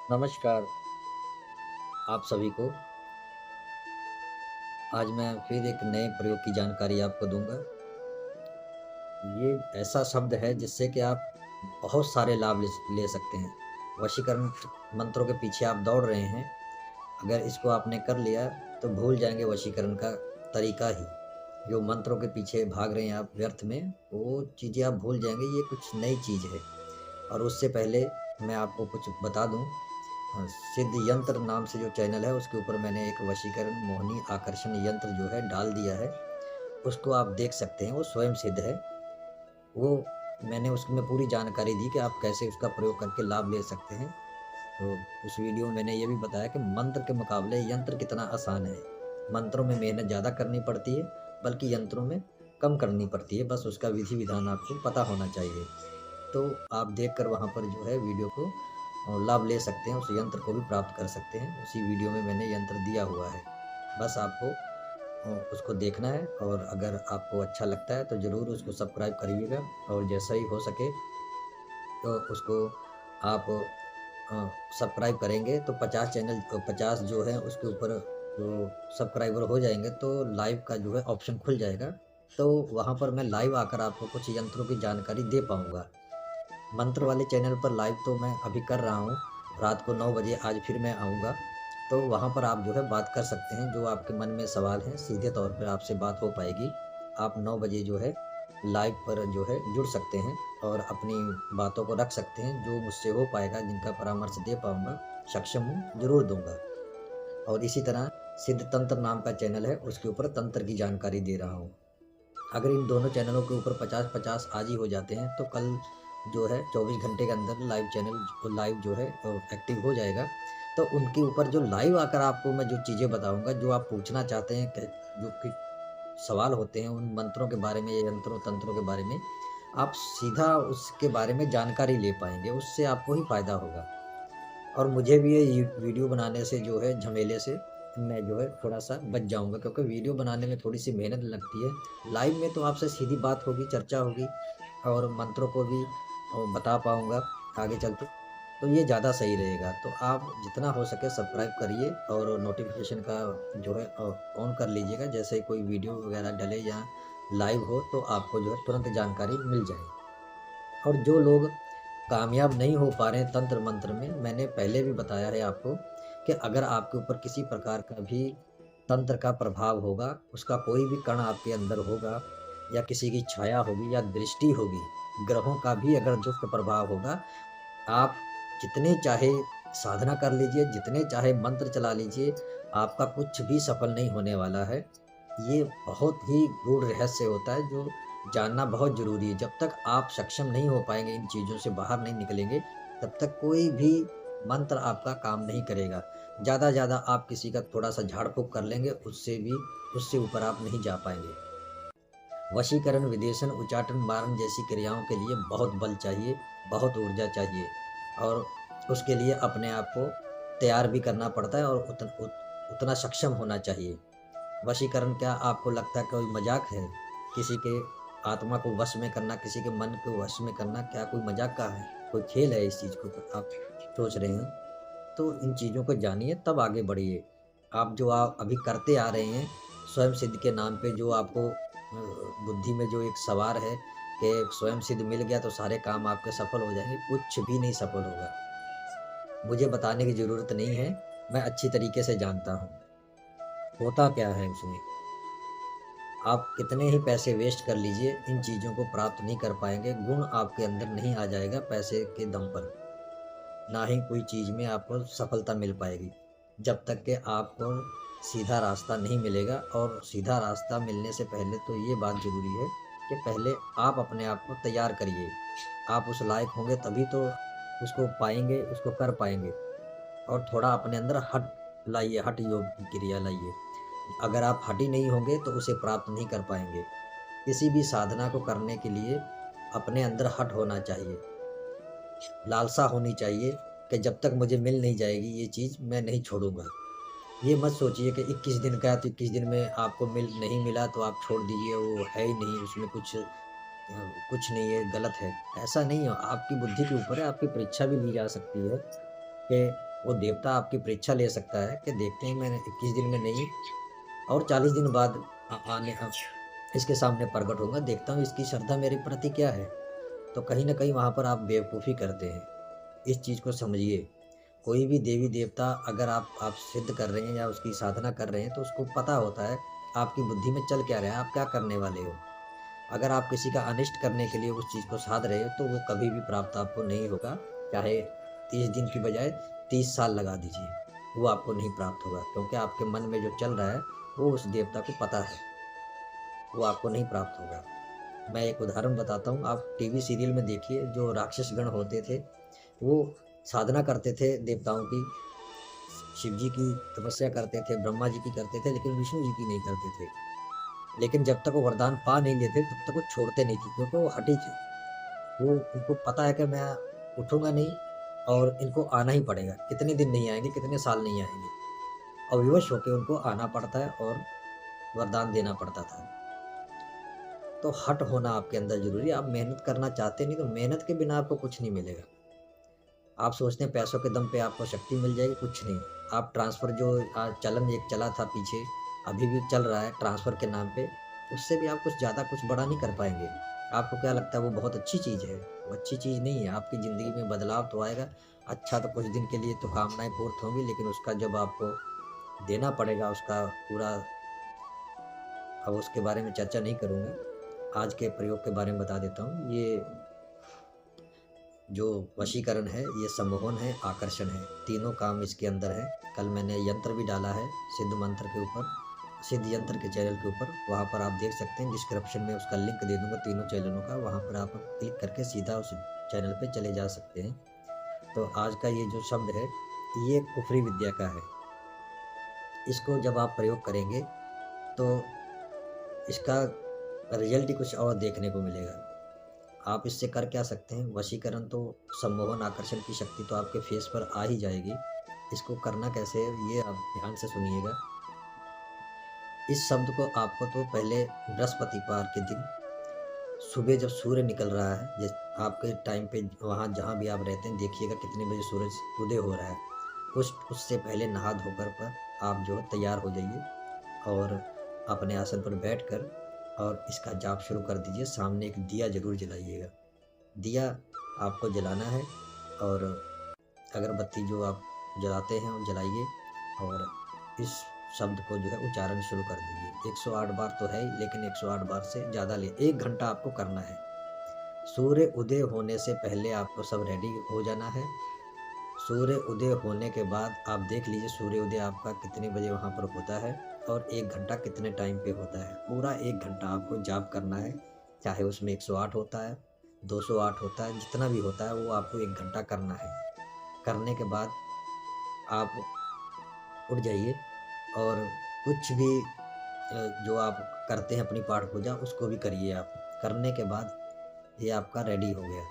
नमस्कार आप सभी को। आज मैं फिर एक नए प्रयोग की जानकारी आपको दूँगा। ये ऐसा शब्द है जिससे कि आप बहुत सारे लाभ ले सकते हैं। वशीकरण मंत्रों के पीछे आप दौड़ रहे हैं, अगर इसको आपने कर लिया तो भूल जाएँगे वशीकरण का तरीका ही। जो मंत्रों के पीछे भाग रहे हैं आप व्यर्थ में, वो चीज़ें आप भूल जाएँगे, ये कुछ नई चीज़ है। और उससे पहले मैं आपको कुछ बता दूँ। सिद्ध यंत्र नाम से जो चैनल है उसके ऊपर मैंने एक वशीकरण मोहिनी आकर्षण यंत्र जो है डाल दिया है। उसको आप देख सकते हैं, वो स्वयं सिद्ध है। वो मैंने उसमें पूरी जानकारी दी कि आप कैसे उसका प्रयोग करके लाभ ले सकते हैं। तो उस वीडियो में मैंने ये भी बताया कि मंत्र के मुकाबले यंत्र कितना आसान है। मंत्रों में मेहनत ज़्यादा करनी पड़ती है, बल्कि यंत्रों में कम करनी पड़ती है। बस उसका विधि विधान आपको पता होना चाहिए। तो आप देखकर वहाँ पर जो है वीडियो को लाभ ले सकते हैं, उस यंत्र को भी प्राप्त कर सकते हैं। उसी वीडियो में मैंने यंत्र दिया हुआ है। बस आपको उसको देखना है, और अगर आपको अच्छा लगता है तो ज़रूर उसको सब्सक्राइब करिएगा। और जैसा ही हो सके तो उसको आप सब्सक्राइब करेंगे तो 50 चैनल 50 जो है उसके ऊपर जो सब्सक्राइबर हो जाएँगे तो लाइव का जो है ऑप्शन खुल जाएगा। तो वहाँ पर मैं लाइव आकर आपको कुछ यंत्रों की जानकारी दे पाऊँगा। मंत्र वाले चैनल पर लाइव तो मैं अभी कर रहा हूँ, रात को 9 बजे आज फिर मैं आऊँगा। तो वहाँ पर आप जो है बात कर सकते हैं, जो आपके मन में सवाल हैं, सीधे तौर पर आपसे बात हो पाएगी। आप 9 बजे जो है लाइव पर जो है जुड़ सकते हैं और अपनी बातों को रख सकते हैं, जो मुझसे हो पाएगा, जिनका परामर्श दे पाऊँगा, सक्षम हूँ, ज़रूर दूँगा। और इसी तरह सिद्ध तंत्र नाम का चैनल है, उसके ऊपर तंत्र की जानकारी दे रहा हूँ। अगर इन दोनों चैनलों के ऊपर 50-50 आज ही हो जाते हैं तो कल जो है 24 घंटे के अंदर लाइव चैनल लाइव जो है एक्टिव हो जाएगा। तो उनके ऊपर जो लाइव आकर आपको मैं जो चीज़ें बताऊँगा, जो आप पूछना चाहते हैं, क जो कि सवाल होते हैं उन मंत्रों के बारे में या यंत्रों तंत्रों के बारे में, आप सीधा उसके बारे में जानकारी ले पाएँगे, उससे आपको ही फ़ायदा होगा। और मुझे भी ये वीडियो बनाने से जो है झमेले से मैं जो है थोड़ा-सा बच जाऊँगा, क्योंकि वीडियो बनाने में थोड़ी-सी मेहनत लगती है। लाइव में तो आपसे सीधी बात होगी, चर्चा होगी, और मंत्रों को भी बता पाऊँगा आगे चल के, तो ये ज़्यादा सही रहेगा। तो आप जितना हो सके सब्सक्राइब करिए और नोटिफ़िकेशन का जो है ऑन कर लीजिएगा। जैसे ही कोई वीडियो वगैरह डले या लाइव हो तो आपको जो है तुरंत जानकारी मिल जाए। और जो लोग कामयाब नहीं हो पा रहे हैं तंत्र मंत्र में, मैंने पहले भी बताया है आपको कि अगर आपके ऊपर किसी प्रकार का भी तंत्र का प्रभाव होगा, उसका कोई भी कण आपके अंदर होगा, या किसी की छाया होगी या दृष्टि होगी, ग्रहों का भी अगर दुष्ट प्रभाव होगा, आप जितने चाहे साधना कर लीजिए, जितने चाहे मंत्र चला लीजिए, आपका कुछ भी सफल नहीं होने वाला है। ये बहुत ही गूढ़ रहस्य होता है, जो जानना बहुत ज़रूरी है। जब तक आप सक्षम नहीं हो पाएँगे, इन चीज़ों से बाहर नहीं निकलेंगे, तब तक कोई भी मंत्र आपका काम नहीं करेगा। ज़्यादा आप किसी का थोड़ा-सा झाड़-फूँक कर लेंगे, उससे ऊपर आप नहीं जा पाएँगे। वशीकरण, विदेशन, उच्चाटन, मारण जैसी क्रियाओं के लिए बहुत बल चाहिए, बहुत ऊर्जा चाहिए, और उसके लिए अपने आप को तैयार भी करना पड़ता है, और उतना सक्षम होना चाहिए। वशीकरण क्या आपको लगता है कोई मज़ाक है? किसी के आत्मा को वश में करना, किसी के मन को वश में करना क्या कोई मज़ाक का है? कोई खेल है इस चीज़ को आप सोच रहे हैं? तो इन चीज़ों को जानिए तब आगे बढ़िए। आप जो आप अभी करते आ रहे हैं, स्वयं सिद्ध के नाम पे जो आपको बुद्धि में जो एक सवार है कि स्वयं सिद्ध मिल गया तो सारे काम आपके सफल हो जाएँगे, कुछ भी नहीं सफल होगा। मुझे बताने की ज़रूरत नहीं है, मैं अच्छी तरीके से जानता हूँ। होता क्या है उसमें, आप कितने ही पैसे वेस्ट कर लीजिए, इन चीज़ों को प्राप्त नहीं कर पाएँगे, गुण आपके अंदर नहीं आ जाएगा पैसे के दम पर। ना ही कोई चीज़ में आपको सफलता मिल पाएगी, जब तक कि आपको सीधा रास्ता नहीं मिलेगा। और सीधा रास्ता मिलने से पहले तो ये बात ज़रूरी है कि पहले आप अपने आप को तैयार करिए। आप उस लायक होंगे तभी तो उसको पाएँगे, उसको कर पाएँगे। और थोड़ा अपने अंदर हठ लाइए, हठ योग की क्रिया लाइए। अगर आप हठी नहीं होंगे तो उसे प्राप्त नहीं कर पाएँगे। किसी भी साधना को करने के लिए अपने अंदर हठ होना चाहिए। लालसा होनी चाहिए कि जब तक मुझे मिल नहीं जाएगी ये चीज़, मैं नहीं छोड़ूँगा। ये मत सोचिए कि 21 दिन का है तो 21 दिन में आपको नहीं मिला तो आप छोड़ दीजिए, वो है ही नहीं, उसमें कुछ नहीं है, गलत है। ऐसा नहीं है, आपकी बुद्धि के ऊपर है, आपकी परीक्षा भी ली जा सकती है कि वो देवता आपकी परीक्षा ले सकता है कि देखते हैं मैंने 21 दिन में नहीं और 40 दिन बाद आने इसके सामने प्रकट होगा, देखता हूँ इसकी श्रद्धा मेरे प्रति क्या है। तो कहीं न कहीं वहाँ पर आप बेवकूफ़ी करते हैं। इस चीज़ को समझिए। कोई भी देवी-देवता अगर आप सिद्ध कर रहे हैं या उसकी साधना कर रहे हैं तो उसको पता होता है आपकी बुद्धि में चल क्या रहा है, आप क्या करने वाले हो। अगर आप किसी का अनिष्ट करने के लिए उस चीज़ को साध रहे हो तो वो कभी भी प्राप्त आपको नहीं होगा। चाहे 30 दिन की बजाय 30 साल लगा दीजिए, वो आपको नहीं प्राप्त होगा क्योंकि आपके मन में जो चल रहा है वो उस देवता को पता है, वो आपको नहीं प्राप्त होगा। मैं एक उदाहरण बताता हूँ, आप टीवी सीरियल में देखिए जो राक्षस गण होते थे, वो साधना करते थे देवताओं की, शिव जी की तपस्या करते थे, ब्रह्मा जी की करते थे, लेकिन विष्णु जी की नहीं करते थे। लेकिन जब तक वो वरदान पा नहीं लेते तब तक वो छोड़ते नहीं थे क्योंकि वो हठी थे। वो उनको पता है कि मैं उठूँगा नहीं और इनको आना ही पड़ेगा। कितने दिन नहीं आएँगे, कितने साल नहीं आएँगे और विवश होके उनको आना पड़ता है और वरदान देना पड़ता था। तो हठ होना आपके अंदर ज़रूरी है। आप मेहनत करना चाहते नहीं तो मेहनत के बिना आपको कुछ नहीं मिलेगा। आप सोचते हैं पैसों के दम पे आपको शक्ति मिल जाएगी, कुछ नहीं। आप ट्रांसफ़र जो चलन एक चला था पीछे, अभी भी चल रहा है ट्रांसफ़र के नाम पे, उससे भी आप कुछ ज़्यादा कुछ बड़ा नहीं कर पाएँगे। आपको क्या लगता है वो बहुत अच्छी चीज़ है? वो अच्छी चीज़ नहीं है, आपकी ज़िंदगी में बदलाव तो आएगा। अच्छा तो कुछ दिन के लिए तो कामनाएँ पूर्ण होंगी, लेकिन उसका जब आपको देना पड़ेगा उसका पूरा, अब उसके बारे में चर्चा नहीं करूँगा। आज के प्रयोग के बारे में बता देता हूँ। ये जो वशीकरण है, ये सम्मोहन है, आकर्षण है, तीनों काम इसके अंदर है। कल मैंने यंत्र भी डाला है सिद्ध मंत्र के ऊपर, सिद्ध यंत्र के चैनल के ऊपर, वहाँ पर आप देख सकते हैं। डिस्क्रिप्शन में उसका लिंक दे दूँगा तीनों चैनलों का, वहाँ पर आप क्लिक करके सीधा उस चैनल पे चले जा सकते हैं। तो आज का ये जो शब्द है, ये कुफरी विद्या का है। इसको जब आप प्रयोग करेंगे तो इसका रिज़ल्ट ही कुछ और देखने को मिलेगा। आप इससे कर क्या सकते हैं? वशीकरण तो, सम्मोहन आकर्षण की शक्ति तो आपके फेस पर आ ही जाएगी। इसको करना कैसे है ये आप ध्यान से सुनिएगा। इस शब्द को आपको तो पहले बृहस्पतिवार के दिन सुबह जब सूर्य निकल रहा है, जिस आपके टाइम पे वहाँ जहाँ भी आप रहते हैं, देखिएगा कितने बजे सूरज उदय हो रहा है। उससे पहले नहा धोकर आप जो है तैयार हो जाइए और अपने आसन पर बैठकर और इसका जाप शुरू कर दीजिए। सामने एक दिया ज़रूर जलाइएगा। दिया आपको जलाना है और अगरबत्ती जो आप जलाते हैं वो जलाइए और इस शब्द को जो है उच्चारण शुरू कर दीजिए। 108 बार तो है ही, लेकिन 108 बार से ज़्यादा 1 घंटा आपको करना है। सूर्य उदय होने से पहले आपको सब रेडी हो जाना है। सूर्य उदय होने के बाद आप देख लीजिए सूर्य उदय आपका कितने बजे वहाँ पर होता है और 1 घंटा कितने टाइम पे होता है। पूरा 1 घंटा आपको जाप करना है, चाहे उसमें 108 होता है, 208 होता है, जितना भी होता है वो आपको 1 घंटा करना है। करने के बाद आप उठ जाइए और कुछ भी जो आप करते हैं अपनी पाठ पूजा उसको भी करिए आप। करने के बाद ये आपका रेडी हो गया।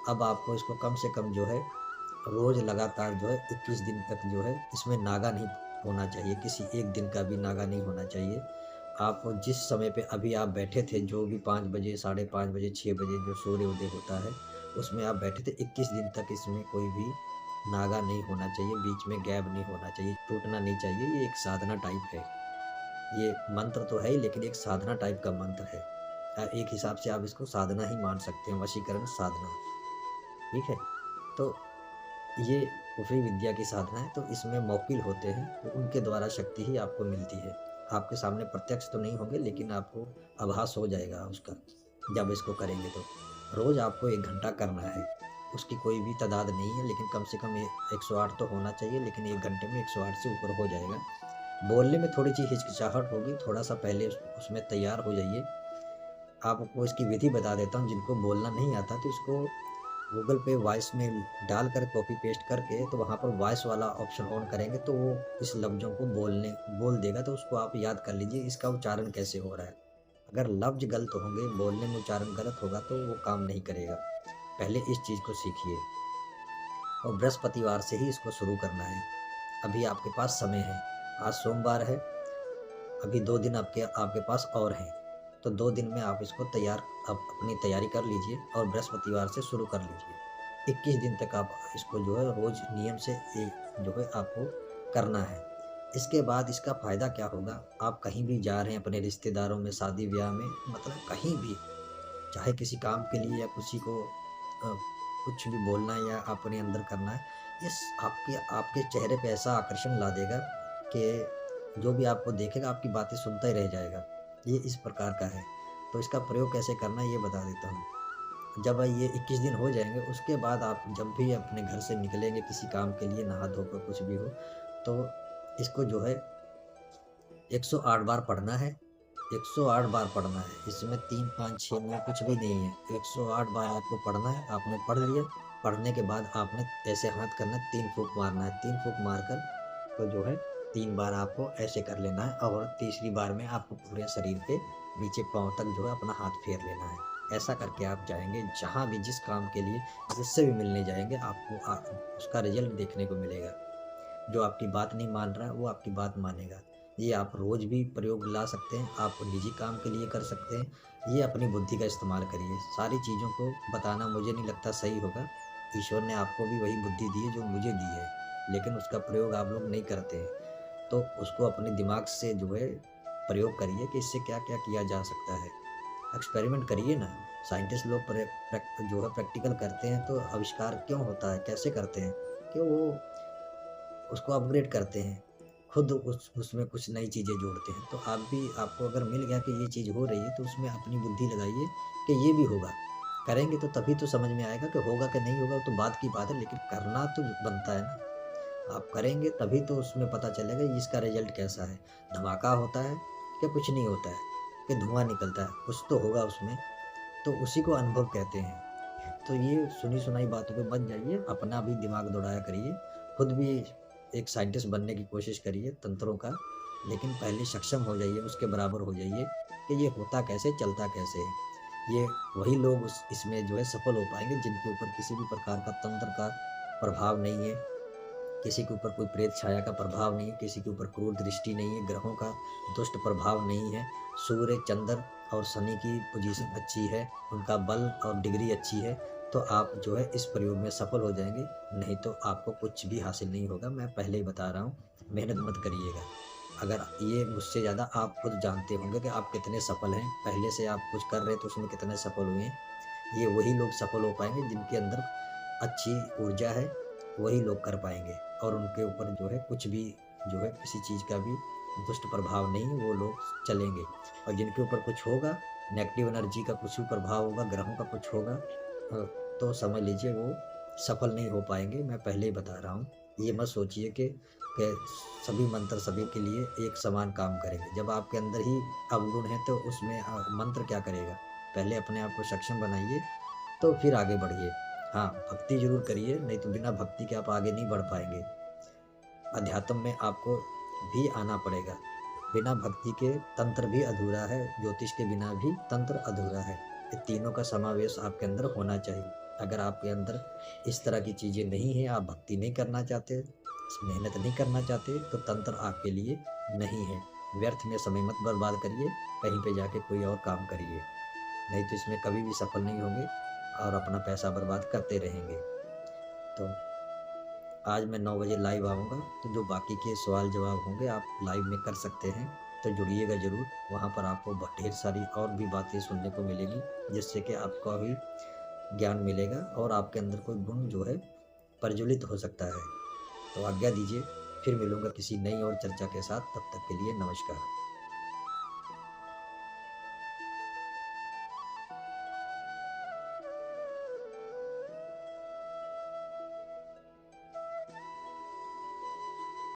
अब आपको इसको कम से कम जो है रोज़ लगातार जो है 21 दिन तक जो है इसमें नागा नहीं होना चाहिए, किसी एक दिन का भी नागा नहीं होना चाहिए। आप जिस समय पे अभी आप बैठे थे, जो भी 5 बजे, साढ़े 5 बजे, 6 बजे जो सूर्य उदय होता है, उसमें आप बैठे थे, 21 दिन तक इसमें कोई भी नागा नहीं होना चाहिए, बीच में गैप नहीं होना चाहिए, टूटना नहीं चाहिए। ये एक साधना टाइप है। ये मंत्र तो है ही, लेकिन एक साधना टाइप का मंत्र है। एक हिसाब से आप इसको साधना ही मान सकते हैं, वशीकरण साधना, ठीक है? तो ये कुफरी विद्या की साधना है, तो इसमें मौकिल होते हैं, तो उनके द्वारा शक्ति ही आपको मिलती है। आपके सामने प्रत्यक्ष तो नहीं होंगे, लेकिन आपको आभास हो जाएगा उसका, जब इसको करेंगे तो। रोज़ आपको 1 घंटा करना है, उसकी कोई भी तादाद नहीं है, लेकिन कम से कम 108 तो होना चाहिए, लेकिन 1 घंटे में 108 से ऊपर हो जाएगा। बोलने में थोड़ी-सी हिचकिचाहट होगी, थोड़ा-सा पहले उसमें तैयार हो जाइए। आपको इसकी विधि बता देता हूँ, जिनको बोलना नहीं आता तो इसको गूगल पे वॉइस में डालकर कॉपी पेस्ट करके, तो वहाँ पर वॉइस वाला ऑप्शन ऑन करेंगे तो वो इस लफ्ज़ों को बोल देगा, तो उसको आप याद कर लीजिए इसका उच्चारण कैसे हो रहा है। अगर लफ्ज़ गलत होंगे, बोलने में उच्चारण गलत होगा तो वो काम नहीं करेगा। पहले इस चीज़ को सीखिए और बृहस्पतिवार से ही इसको शुरू करना है। अभी आपके पास समय है, आज सोमवार है, अभी 2 दिन आपके आपके पास और हैं, तो 2 दिन में आप इसको अपनी तैयारी कर लीजिए और बृहस्पतिवार से शुरू कर लीजिए। 21 दिन तक आप इसको जो है रोज़ नियम से जो है आपको करना है। इसके बाद इसका फ़ायदा क्या होगा, आप कहीं भी जा रहे हैं अपने रिश्तेदारों में, शादी-ब्याह में, मतलब कहीं भी, चाहे किसी काम के लिए या किसी को कुछ भी बोलना है या अपने अंदर करना है, इस आपके आपके चेहरे पे ऐसा आकर्षण ला देगा कि जो भी आपको देखेगा आपकी बातें सुनता ही रह जाएगा। ये इस प्रकार का है। तो इसका प्रयोग कैसे करना है ये बता देता हूँ। जब ये 21 दिन हो जाएँगे उसके बाद आप जब भी अपने घर से निकलेंगे किसी काम के लिए, नहा धोकर कुछ भी हो, तो इसको जो है 108 बार पढ़ना है। 108 बार पढ़ना है। इसमें 3, 5, 6, 9 कुछ भी नहीं है। 108 बार आपको पढ़ना है। आपने पढ़ लिया, पढ़ने के बाद आपने ऐसे हाथ करना है, 3 फूँक मारना है। 3 फूँक मारकर तो जो है 3 बार आपको ऐसे कर लेना है और तीसरी बार में आपको पूरे शरीर पे नीचे पाँव तक जो है अपना हाथ फेर लेना है। ऐसा करके आप जाएँगे जहाँ भी, जिस काम के लिए, जिससे भी मिलने जाएँगे, आपको उसका रिज़ल्ट देखने को मिलेगा। जो आपकी बात नहीं मान रहा है वो आपकी बात मानेगा। ये आप रोज़ भी प्रयोग ला सकते हैं, आप निजी काम के लिए कर सकते हैं। ये अपनी बुद्धि का इस्तेमाल करिए। सारी चीज़ों को बताना मुझे नहीं लगता सही होगा। ईश्वर ने आपको भी वही बुद्धि दी है जो मुझे दी है, लेकिन उसका प्रयोग आप लोग नहीं करते हैं। तो उसको अपने दिमाग से जो है प्रयोग करिए कि इससे क्या-क्या किया जा सकता है। एक्सपेरिमेंट करिए ना। साइंटिस्ट लोग जो है प्रैक्टिकल करते हैं तो आविष्कार क्यों होता है, कैसे करते हैं? कि वो उसको अपग्रेड करते हैं। खुद उसमें कुछ नई चीज़ें जोड़ते हैं। तो आप भी, आपको अगर मिल गया कि ये चीज़ हो रही है तो उसमें अपनी बुद्धि लगाइए कि ये भी होगा। करेंगे तो तभी तो समझ में आएगा कि होगा कि नहीं होगा, तो बात की बात है, लेकिन करना तो बनता है ना। आप करेंगे तभी तो उसमें पता चलेगा इसका रिज़ल्ट कैसा है। धमाका होता है कि कुछ नहीं होता है, कि धुआँ निकलता है, कुछ तो होगा उसमें। तो उसी को अनुभव कहते हैं। तो ये सुनी-सुनाई बातों पे मत जाइए, अपना भी दिमाग दौड़ाया करिए। खुद भी एक साइंटिस्ट बनने की कोशिश करिए तंत्रों का, लेकिन पहले सक्षम हो जाइए, उसके बराबर हो जाइए कि ये होता कैसे, चलता कैसे है। ये वही लोग इसमें जो है सफल हो पाएँगे जिनके ऊपर किसी भी प्रकार का तंत्र का प्रभाव नहीं है, किसी के ऊपर कोई प्रेत छाया का प्रभाव नहीं है, किसी के ऊपर क्रूर दृष्टि नहीं है, ग्रहों का दुष्ट प्रभाव नहीं है, सूर्य, चंद्र और शनि की पोजीशन अच्छी है, उनका बल और डिग्री अच्छी है, तो आप जो है इस प्रयोग में सफल हो जाएँगे, नहीं तो आपको कुछ भी हासिल नहीं होगा। मैं पहले ही बता रहा हूँ, मेहनत मत करिएगा। अगर ये मुझसे ज़्यादा आप खुद जानते होंगे कि आप कितने सफल हैं, पहले से आप कुछ कर रहे हैं तो उसमें कितने सफल हुए हैं। ये वही लोग सफल हो पाएँगे जिनके अंदर अच्छी ऊर्जा है, वही लोग कर पाएँगे और उनके ऊपर जो है कुछ भी, जो है किसी चीज़ का भी दुष्ट प्रभाव नहीं है, वो लोग चलेंगे। और जिनके ऊपर कुछ होगा, नेगेटिव एनर्जी का कुछ भी प्रभाव होगा, ग्रहों का कुछ होगा, तो समझ लीजिए वो सफल नहीं हो पाएँगे, मैं पहले ही बता रहा हूँ। ये मत सोचिए कि सभी मंत्र सभी के लिए एक समान काम करेंगे। जब आपके अंदर ही अवगुण है तो उसमें मंत्र क्या करेगा? पहले अपने आप को सक्षम बनाइए, तो फिर आगे बढ़िए। हाँ, भक्ति ज़रूर करिए, नहीं तो बिना भक्ति के आप आगे नहीं बढ़ पाएँगे। अध्यात्म में आपको भी आना पड़ेगा। बिना भक्ति के तंत्र भी अधूरा है, ज्योतिष के बिना भी तंत्र अधूरा है। ये तीनों का समावेश आपके अंदर होना चाहिए। अगर आपके अंदर इस तरह की चीज़ें नहीं हैं, आप भक्ति नहीं करना चाहते, मेहनत नहीं करना चाहते, तो तंत्र आपके लिए नहीं है। व्यर्थ में समय मत बर्बाद करिए, कहीं पे जाके कोई और काम करिए। नहीं तो इसमें कभी भी सफल नहीं होंगे और अपना पैसा बर्बाद करते रहेंगे। तो आज मैं 9 बजे लाइव आऊँगा, तो जो बाकी के सवाल जवाब होंगे आप लाइव में कर सकते हैं, तो जुड़िएगा ज़रूर। वहाँ पर आपको ढेर सारी और भी बातें सुनने को मिलेगी, जिससे कि आपका भी ज्ञान मिलेगा और आपके अंदर कोई गुण जो है प्रज्वलित हो सकता है। तो आज्ञा दीजिए, फिर मिलूँगा किसी नई और चर्चा के साथ, तब तक के लिए नमस्कार।